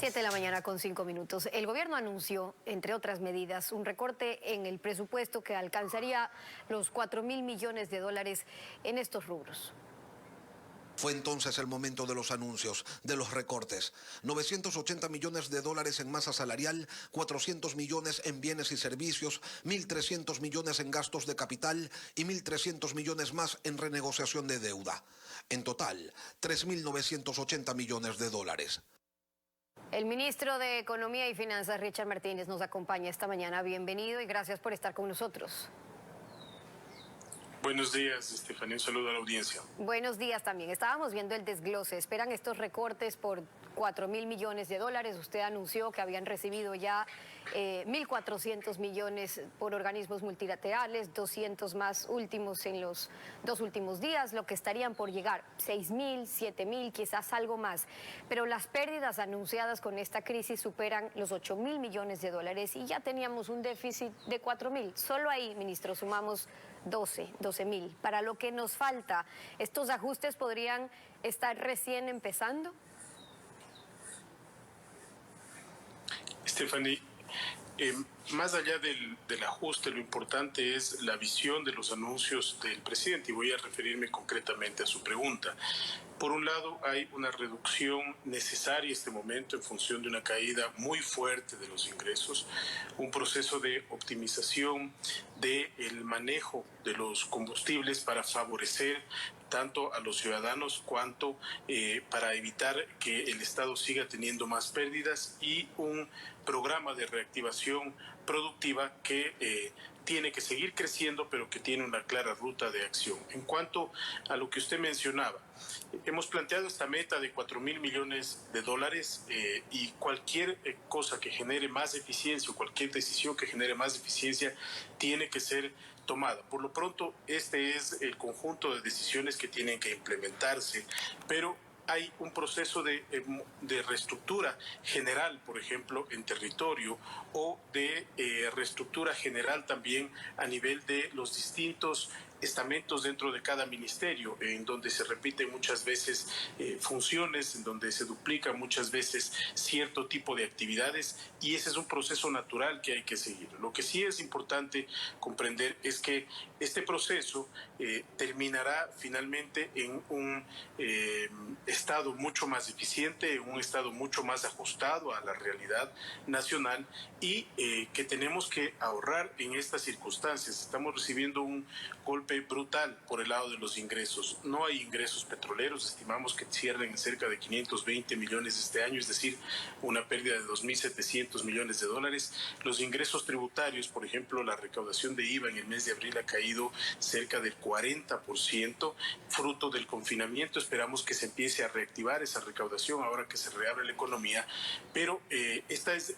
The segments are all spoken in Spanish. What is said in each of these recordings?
7 de la mañana con 5 minutos. El gobierno anunció, entre otras medidas, un recorte en el presupuesto que alcanzaría los 4.000 millones de dólares en estos rubros. Fue entonces el momento de los anuncios, de los recortes. 980 millones de dólares en masa salarial, 400 millones en bienes y servicios, 1.300 millones en gastos de capital y 1.300 millones más en renegociación de deuda. En total, 3.980 millones de dólares. El ministro de Economía y Finanzas, Richard Martínez, nos acompaña esta mañana. Bienvenido y gracias por estar con nosotros. Buenos días, Estefanía. Un saludo a la audiencia. Buenos días también. Estábamos viendo el desglose. Esperan estos recortes por 4.000 millones de dólares. Usted anunció que habían recibido ya 1.400 millones por organismos multilaterales, 200 más últimos en los 2 últimos días, lo que estarían por llegar 6.000, 7.000, quizás algo más. Pero las pérdidas anunciadas con esta crisis superan los 8.000 millones de dólares y ya teníamos un déficit de 4.000. Solo ahí, ministro, sumamos 12.000. Para lo que nos falta, ¿estos ajustes podrían estar recién empezando? Stephanie, más allá del ajuste, lo importante es la visión de los anuncios del presidente y voy a referirme concretamente a su pregunta. Por un lado, hay una reducción necesaria en este momento en función de una caída muy fuerte de los ingresos, un proceso de optimización del manejo de los combustibles para favorecer tanto a los ciudadanos cuanto para evitar que el Estado siga teniendo más pérdidas y un programa de reactivación productiva que tiene que seguir creciendo, pero que tiene una clara ruta de acción. En cuanto a lo que usted mencionaba, hemos planteado esta meta de 4.000 millones de dólares y cualquier cosa que genere más eficiencia o cualquier decisión que genere más eficiencia tiene que ser tomada. Por lo pronto, este es el conjunto de decisiones que tienen que implementarse, pero hay un proceso de reestructura general, por ejemplo, en territorio, o de reestructura general también a nivel de los distintos estamentos dentro de cada ministerio, en donde se repiten muchas veces funciones, en donde se duplican muchas veces cierto tipo de actividades, y ese es un proceso natural que hay que seguir. Lo que sí es importante comprender es que este proceso terminará finalmente en un Estado mucho más eficiente, un Estado mucho más ajustado a la realidad nacional y que tenemos que ahorrar en estas circunstancias. Estamos recibiendo un golpe brutal por el lado de los ingresos. No hay ingresos petroleros, estimamos que cierren en cerca de 520 millones este año, es decir, una pérdida de 2.700 millones de dólares. Los ingresos tributarios, por ejemplo, la recaudación de IVA en el mes de abril ha caído cerca del 40%, fruto del confinamiento. Esperamos que se empiece a reactivar esa recaudación ahora que se reabre la economía, pero esta es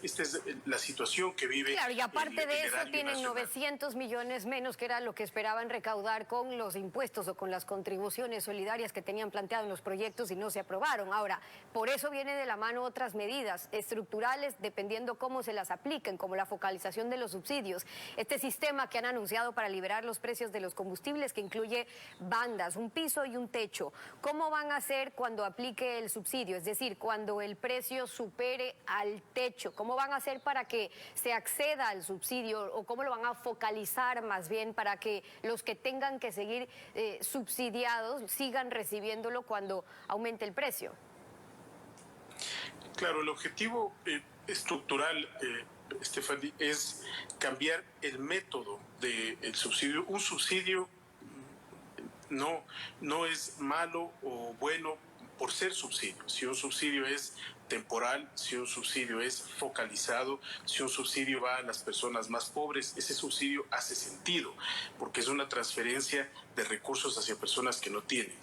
la situación que vive. Claro, y aparte de eso tienen nacional. 900 millones menos, que era lo que esperaban recaudar con los impuestos o con las contribuciones solidarias que tenían planteado en los proyectos y no se aprobaron. Ahora, por eso viene de la mano otras medidas estructurales, dependiendo cómo se las apliquen, como la focalización de los subsidios. Este sistema que han anunciado para liberar los precios de los combustibles, que incluye bandas, un piso y un techo. ¿Cómo van a hacer cuando aplique el subsidio? Es decir, cuando el precio supere al techo. ¿Cómo van a hacer para que se acceda al subsidio o cómo lo van a focalizar más bien para que los que tengan que seguir subsidiados sigan recibiéndolo cuando aumente el precio? Claro, el objetivo estructural, Stephanie, es cambiar el método del subsidio. Un subsidio no es malo o bueno por ser subsidio. Si un subsidio es temporal, si un subsidio es focalizado, si un subsidio va a las personas más pobres, ese subsidio hace sentido, porque es una transferencia de recursos hacia personas que no tienen.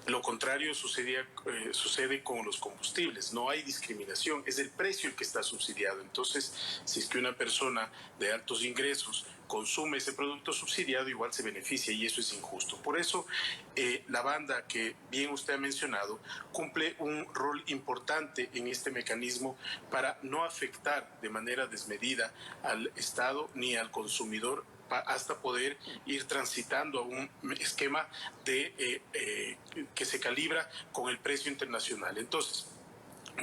Lo contrario sucede con los combustibles, no hay discriminación, es el precio el que está subsidiado. Entonces, si es que una persona de altos ingresos consume ese producto subsidiado, igual se beneficia y eso es injusto. Por eso, la banda que bien usted ha mencionado cumple un rol importante en este mecanismo para no afectar de manera desmedida al Estado ni al consumidor, hasta poder ir transitando a un esquema de que se calibra con el precio internacional. Entonces,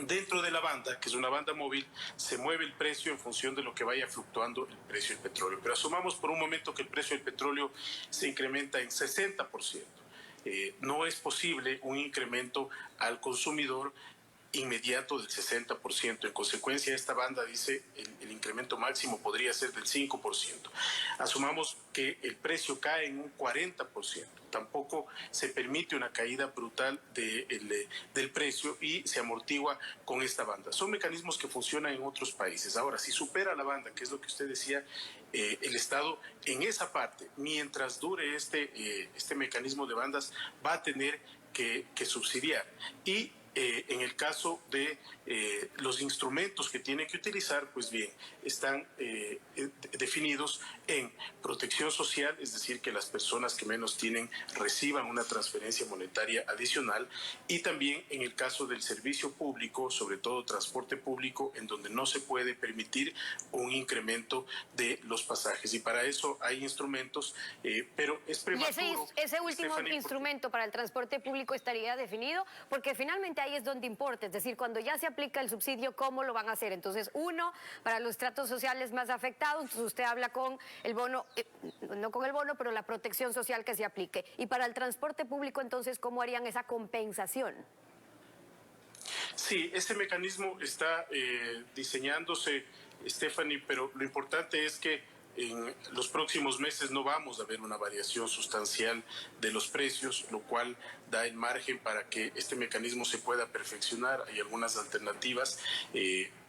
Dentro de la banda, que es una banda móvil, se mueve el precio en función de lo que vaya fluctuando el precio del petróleo. Pero asumamos por un momento que el precio del petróleo se incrementa en 60%. No es posible un incremento al consumidor inmediato del 60%. En consecuencia, esta banda dice el incremento máximo podría ser del 5%. Asumamos que el precio cae en un 40%. Tampoco se permite una caída brutal del precio y se amortigua con esta banda. Son mecanismos que funcionan en otros países. Ahora, si supera la banda, que es lo que usted decía, el Estado en esa parte, mientras dure este mecanismo de bandas, va a tener que subsidiar. Y en el caso de los instrumentos que tiene que utilizar, pues bien, están definidos en protección social, es decir, que las personas que menos tienen reciban una transferencia monetaria adicional, y también en el caso del servicio público, sobre todo transporte público, en donde no se puede permitir un incremento de los pasajes. Y para eso hay instrumentos, pero es prematuro. Y ese último instrumento para el transporte público estaría definido, porque finalmente ahí es donde importa, es decir, cuando ya se aplica el subsidio, ¿cómo lo van a hacer? Entonces, uno, para los estratos sociales más afectados, entonces usted habla con el bono, no con el bono, pero la protección social que se aplique. Y para el transporte público, entonces, ¿cómo harían esa compensación? Sí, este mecanismo está diseñándose, Stephanie, pero lo importante es que en los próximos meses no vamos a ver una variación sustancial de los precios, lo cual da el margen para que este mecanismo se pueda perfeccionar. Hay algunas alternativas,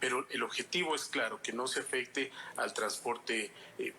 pero el objetivo es claro, que no se afecte al transporte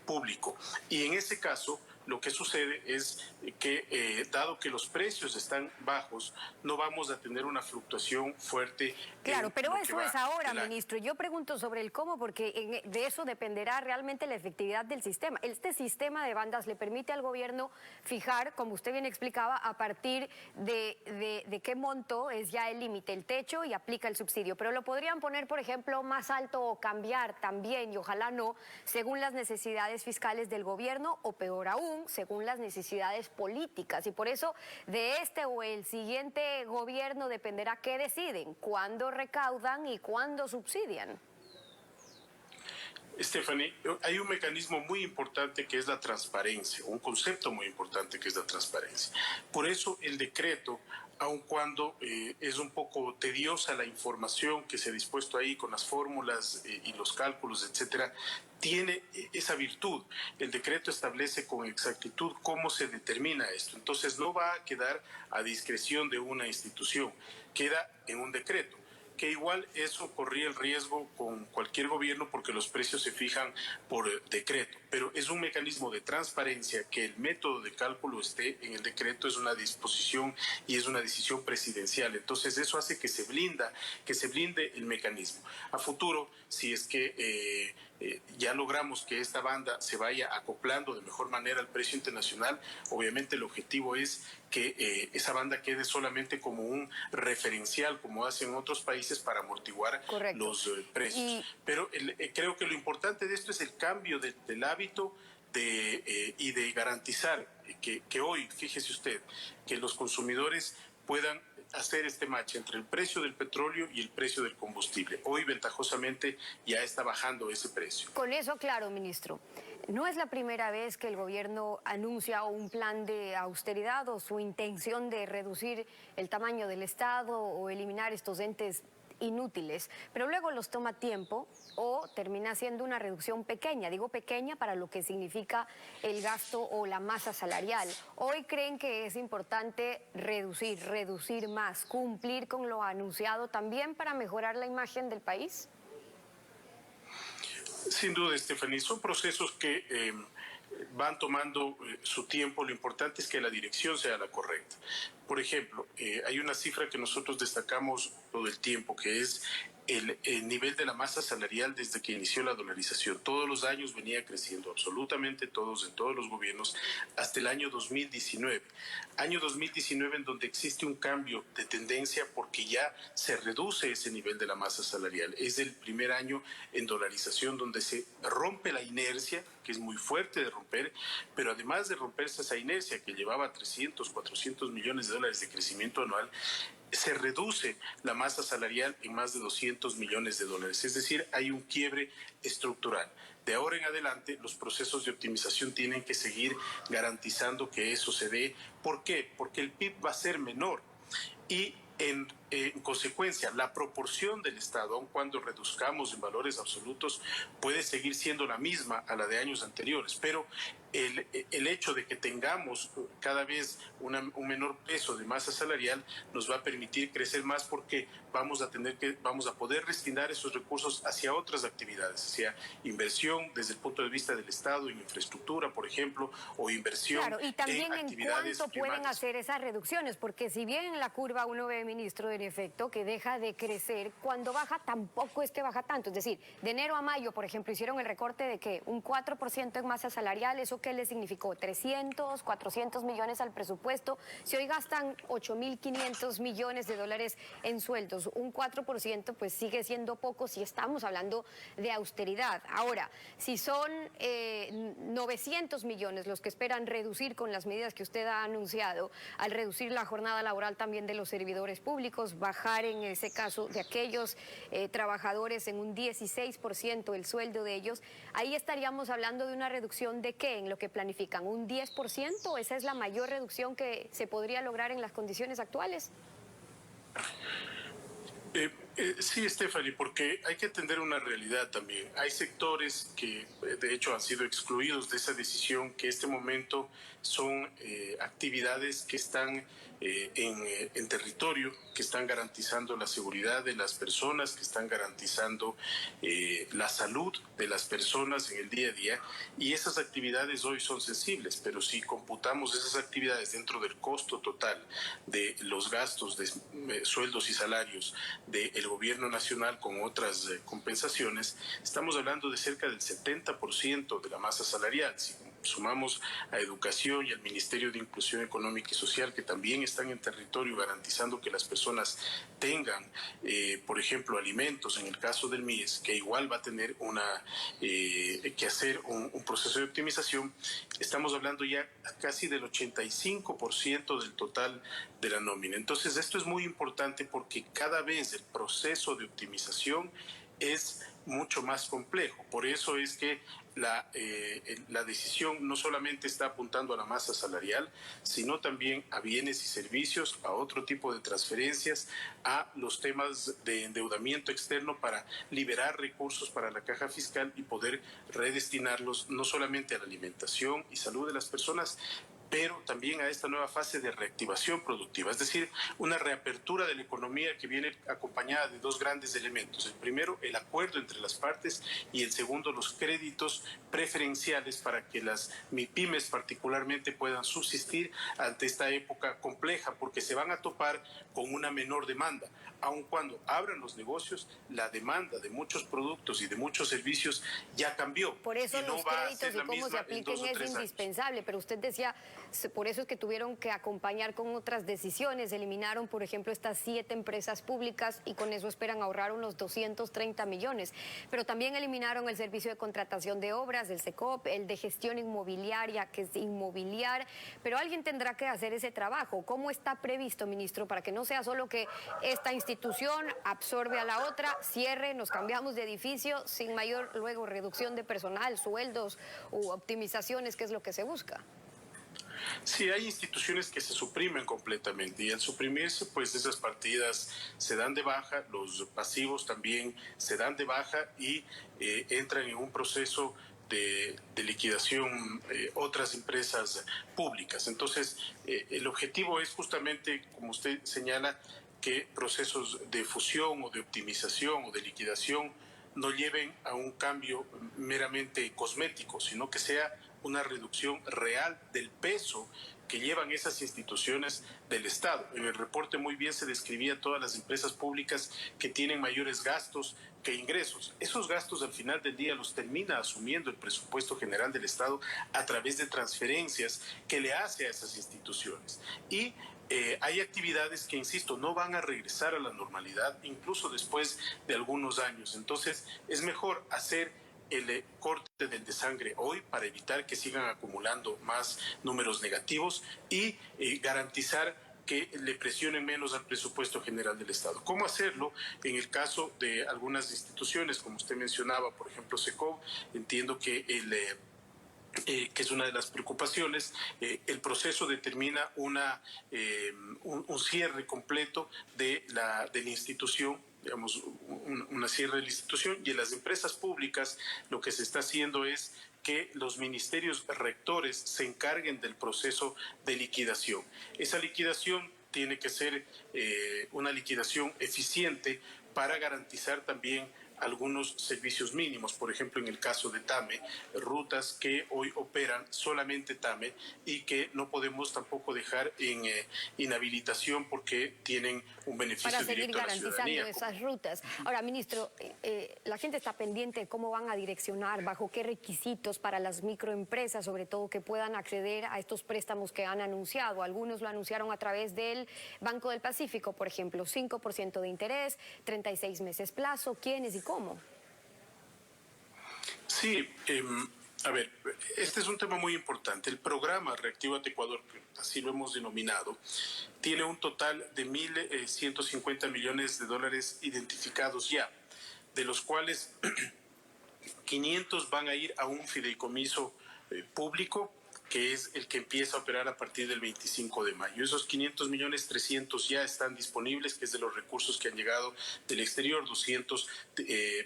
público. Y en ese caso, lo que sucede es que, dado que los precios están bajos, no vamos a tener una fluctuación fuerte. Claro, pero eso es ahora, ministro. Yo pregunto sobre el cómo, porque de eso dependerá realmente la efectividad del sistema. Este sistema de bandas le permite al gobierno fijar, como usted bien explicaba, a partir de qué monto es ya el límite, el techo, y aplica el subsidio. Pero lo podrían poner, por ejemplo, más alto o cambiar también, y ojalá no, según las necesidades fiscales del gobierno, o peor aún, según las necesidades políticas. Y por eso de este o el siguiente gobierno dependerá qué deciden, cuándo recaudan y cuándo subsidian. Stephanie, hay un mecanismo muy importante que es la transparencia, un concepto muy importante que es la transparencia. Por eso el decreto, aun cuando es un poco tediosa la información que se ha dispuesto ahí con las fórmulas y los cálculos, etcétera, tiene esa virtud. El decreto establece con exactitud cómo se determina esto. Entonces no va a quedar a discreción de una institución, queda en un decreto, que igual eso corría el riesgo con cualquier gobierno porque los precios se fijan por decreto, pero es un mecanismo de transparencia. Que el método de cálculo esté en el decreto es una disposición y es una decisión presidencial. Entonces eso hace que se blinde el mecanismo. A futuro, si es que ya logramos que esta banda se vaya acoplando de mejor manera al precio internacional, obviamente el objetivo es que esa banda quede solamente como un referencial, como hacen otros países, para amortiguar los precios. Pero creo que lo importante de esto es el cambio del hábito y de garantizar que hoy, fíjese usted, que los consumidores puedan hacer este match entre el precio del petróleo y el precio del combustible. Hoy, ventajosamente, ya está bajando ese precio. Con eso, claro, ministro. No es la primera vez que el gobierno anuncia un plan de austeridad o su intención de reducir el tamaño del Estado o eliminar estos entes inútiles, pero luego los toma tiempo o termina siendo una reducción pequeña. Digo pequeña para lo que significa el gasto o la masa salarial. Hoy creen que es importante reducir más, cumplir con lo anunciado también para mejorar la imagen del país. Sin duda, Stephanie, son procesos que van tomando su tiempo. Lo importante es que la dirección sea la correcta. Por ejemplo, hay una cifra que nosotros destacamos todo el tiempo, que es el nivel de la masa salarial desde que inició la dolarización. Todos los años venía creciendo, absolutamente todos, en todos los gobiernos, hasta el año 2019. Año 2019 en donde existe un cambio de tendencia porque ya se reduce ese nivel de la masa salarial. Es el primer año en dolarización donde se rompe la inercia, que es muy fuerte de romper, pero además de romperse esa inercia que llevaba 300, 400 millones de dólares de crecimiento anual, se reduce la masa salarial en más de 200 millones de dólares. Es decir, hay un quiebre estructural. De ahora en adelante, los procesos de optimización tienen que seguir garantizando que eso se dé. ¿Por qué? Porque el PIB va a ser menor y en consecuencia, la proporción del Estado, aun cuando reduzcamos en valores absolutos, puede seguir siendo la misma a la de años anteriores, pero el hecho de que tengamos cada vez un menor peso de masa salarial nos va a permitir crecer más porque vamos a poder destinar esos recursos hacia otras actividades, hacia inversión desde el punto de vista del Estado en infraestructura, por ejemplo, o inversión claro, y también en actividades cuánto pueden primarias. hacer esas reducciones, porque si bien en la curva uno ve, ministro, en efecto, que deja de crecer, cuando baja tampoco es que baja tanto. Es decir, de enero a mayo, por ejemplo, hicieron el recorte de que un 4% en masa salarial, ¿eso qué le significó? 300, 400 millones al presupuesto. Si hoy gastan 8.500 millones de dólares en sueldos, un 4% pues sigue siendo poco si estamos hablando de austeridad. Ahora, si son 900 millones los que esperan reducir con las medidas que usted ha anunciado, al reducir la jornada laboral también de los servidores públicos, bajar en ese caso de aquellos trabajadores en un 16% el sueldo de ellos, ahí estaríamos hablando de una reducción de ¿qué? En lo que planifican, ¿un 10%? ¿Esa es la mayor reducción que se podría lograr en las condiciones actuales? Sí, Stephanie, porque hay que atender una realidad también. Hay sectores que, de hecho, han sido excluidos de esa decisión, que en este momento son actividades que están en territorio, que están garantizando la seguridad de las personas, que están garantizando la salud de las personas en el día a día, y esas actividades hoy son sensibles, pero si computamos esas actividades dentro del costo total de los gastos de sueldos y salarios del gobierno nacional con otras compensaciones, estamos hablando de cerca del 70% de la masa salarial. Si sumamos a Educación y al Ministerio de Inclusión Económica y Social, que también están en territorio garantizando que las personas tengan, por ejemplo, alimentos, en el caso del MIES, que igual va a tener que hacer un proceso de optimización, estamos hablando ya casi del 85% del total de la nómina. Entonces, esto es muy importante porque cada vez el proceso de optimización es mucho más complejo. Por eso es que la decisión no solamente está apuntando a la masa salarial, sino también a bienes y servicios, a otro tipo de transferencias, a los temas de endeudamiento externo para liberar recursos para la caja fiscal y poder redestinarlos no solamente a la alimentación y salud de las personas, pero también a esta nueva fase de reactivación productiva, es decir, una reapertura de la economía que viene acompañada de dos grandes elementos. El primero, el acuerdo entre las partes, y el segundo, los créditos preferenciales para que las MIPYMES particularmente puedan subsistir ante esta época compleja, porque se van a topar con una menor demanda. Aun cuando abran los negocios, la demanda de muchos productos y de muchos servicios ya cambió. Por eso no los va a créditos ser y la cómo se misma en apliquen 2 o es 3 años. indispensable, pero usted decía, por eso es que tuvieron que acompañar con otras decisiones, eliminaron, por ejemplo, estas 7 empresas públicas y con eso esperan ahorrar unos 230 millones, pero también eliminaron el servicio de contratación de obras, el SECOP, el de gestión inmobiliaria, que es inmobiliar, pero alguien tendrá que hacer ese trabajo. ¿Cómo está previsto, ministro, para que no sea solo que esta institución absorbe a la otra, cierre, nos cambiamos de edificio sin mayor luego reducción de personal, sueldos u optimizaciones, que es lo que se busca? Sí, hay instituciones que se suprimen completamente y al suprimirse, pues esas partidas se dan de baja, los pasivos también se dan de baja y entran en un proceso de liquidación otras empresas públicas. Entonces, el objetivo es justamente, como usted señala, que procesos de fusión o de optimización o de liquidación no lleven a un cambio meramente cosmético, sino que sea una reducción real del peso que llevan esas instituciones del Estado. En el reporte muy bien se describía todas las empresas públicas que tienen mayores gastos que ingresos. Esos gastos al final del día los termina asumiendo el presupuesto general del Estado a través de transferencias que le hace a esas instituciones. Y hay actividades que, insisto, no van a regresar a la normalidad incluso después de algunos años. Entonces, es mejor hacer el corte del desangre hoy para evitar que sigan acumulando más números negativos y garantizar que le presionen menos al presupuesto general del Estado. ¿Cómo hacerlo? En el caso de algunas instituciones, como usted mencionaba, por ejemplo, SECOV, entiendo que que es una de las preocupaciones, el proceso determina un cierre completo de la institución, digamos, una cierre de la institución, y en las empresas públicas lo que se está haciendo es que los ministerios rectores se encarguen del proceso de liquidación. Esa liquidación tiene que ser una liquidación eficiente para garantizar también algunos servicios mínimos, por ejemplo, en el caso de TAME, rutas que hoy operan solamente TAME y que no podemos tampoco dejar en inhabilitación porque tienen un beneficio directo a la ciudadanía. Para seguir garantizando esas rutas. Ahora, ministro, la gente está pendiente de cómo van a direccionar, bajo qué requisitos para las microempresas, sobre todo que puedan acceder a estos préstamos que han anunciado. Algunos lo anunciaron a través del Banco del Pacífico, por ejemplo, 5% de interés, 36 meses plazo. ¿Quiénes y cómo? Sí, a ver, este es un tema muy importante. El programa Reactívate Ecuador, así lo hemos denominado, tiene un total de 1.150 millones de dólares identificados ya, de los cuales 500 van a ir a un fideicomiso público, que es el que empieza a operar a partir del 25 de mayo. Esos 500 millones, 300 ya están disponibles, que es de los recursos que han llegado del exterior, 200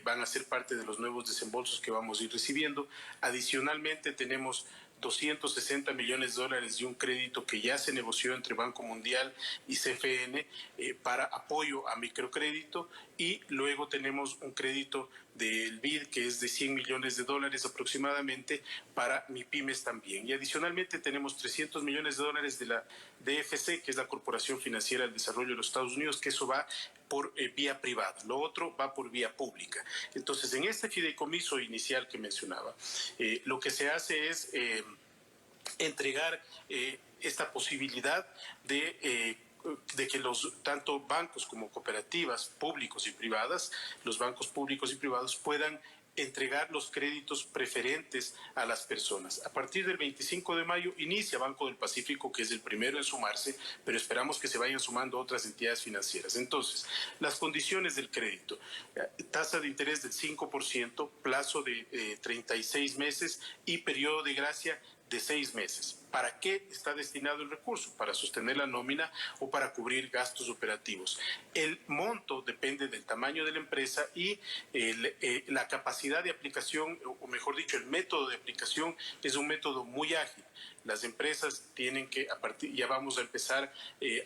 van a ser parte de los nuevos desembolsos que vamos a ir recibiendo. Adicionalmente tenemos 260 millones de dólares de un crédito que ya se negoció entre Banco Mundial y CFN para apoyo a microcrédito, y luego tenemos un crédito del BID que es de 100 millones de dólares aproximadamente para MIPYMES también. Y adicionalmente tenemos 300 millones de dólares de la DFC, que es la Corporación Financiera del Desarrollo de los Estados Unidos, que eso va por vía privada, lo otro va por vía pública. Entonces, en este fideicomiso inicial que mencionaba, lo que se hace es entregar esta posibilidad de que tanto bancos como cooperativas públicos y privadas, los bancos públicos y privados puedan entregar los créditos preferentes a las personas. A partir del 25 de mayo inicia Banco del Pacífico, que es el primero en sumarse, pero esperamos que se vayan sumando otras entidades financieras. Entonces, las condiciones del crédito: tasa de interés del 5%, plazo de 36 meses y periodo de gracia de 6 meses. ¿Para qué está destinado el recurso? Para sostener la nómina o para cubrir gastos operativos. El monto depende del tamaño de la empresa y la capacidad de aplicación, o mejor dicho, el método de aplicación es un método muy ágil. Las empresas tienen que, ya vamos a empezar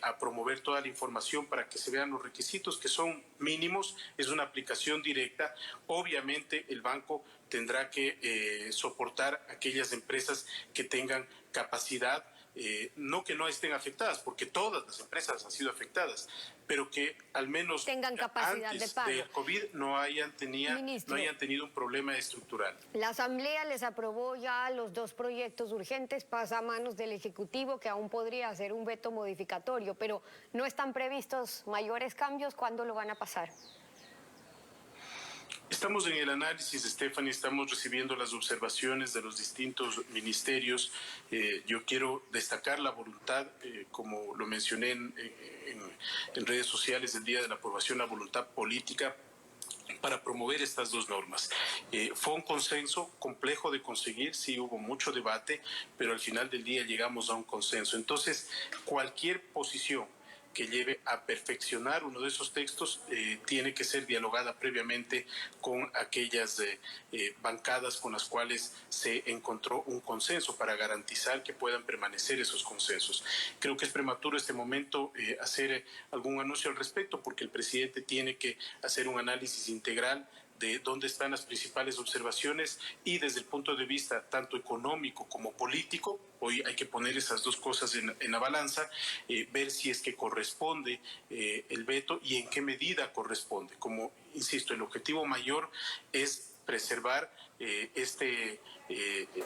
a promover toda la información para que se vean los requisitos, que son mínimos, es una aplicación directa. Obviamente el banco tendrá que soportar aquellas empresas que tengan capacidad, no que no estén afectadas, porque todas las empresas han sido afectadas, pero que al menos tengan capacidad antes de pago. del COVID no hayan tenido un problema estructural. La Asamblea les aprobó ya los 2 proyectos urgentes, pasa a manos del Ejecutivo, que aún podría hacer un veto modificatorio, pero no están previstos mayores cambios. ¿Cuándo lo van a pasar? Estamos en el análisis, Stephanie, estamos recibiendo las observaciones de los distintos ministerios. Yo quiero destacar la voluntad, como lo mencioné en redes sociales el día de la aprobación, la voluntad política para promover estas 2 normas. Fue un consenso complejo de conseguir, sí hubo mucho debate, pero al final del día llegamos a un consenso. Entonces, cualquier posición que lleve a perfeccionar uno de esos textos tiene que ser dialogada previamente con aquellas bancadas con las cuales se encontró un consenso para garantizar que puedan permanecer esos consensos. Creo que es prematuro este momento hacer algún anuncio al respecto, porque el presidente tiene que hacer un análisis integral de dónde están las principales observaciones, y desde el punto de vista tanto económico como político, hoy hay que poner esas 2 cosas en la balanza, ver si es que corresponde el veto y en qué medida corresponde. Como insisto, el objetivo mayor es preservar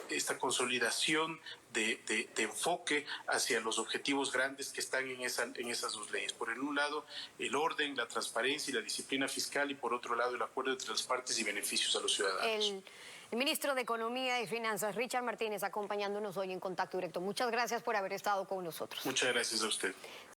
esta consolidación de enfoque hacia los objetivos grandes que están en esas 2 leyes. Por un lado, el orden, la transparencia y la disciplina fiscal, y por otro lado, el acuerdo entre las partes y beneficios a los ciudadanos. El ministro de Economía y Finanzas, Richard Martínez, acompañándonos hoy en Contacto Directo. Muchas gracias por haber estado con nosotros. Muchas gracias a usted.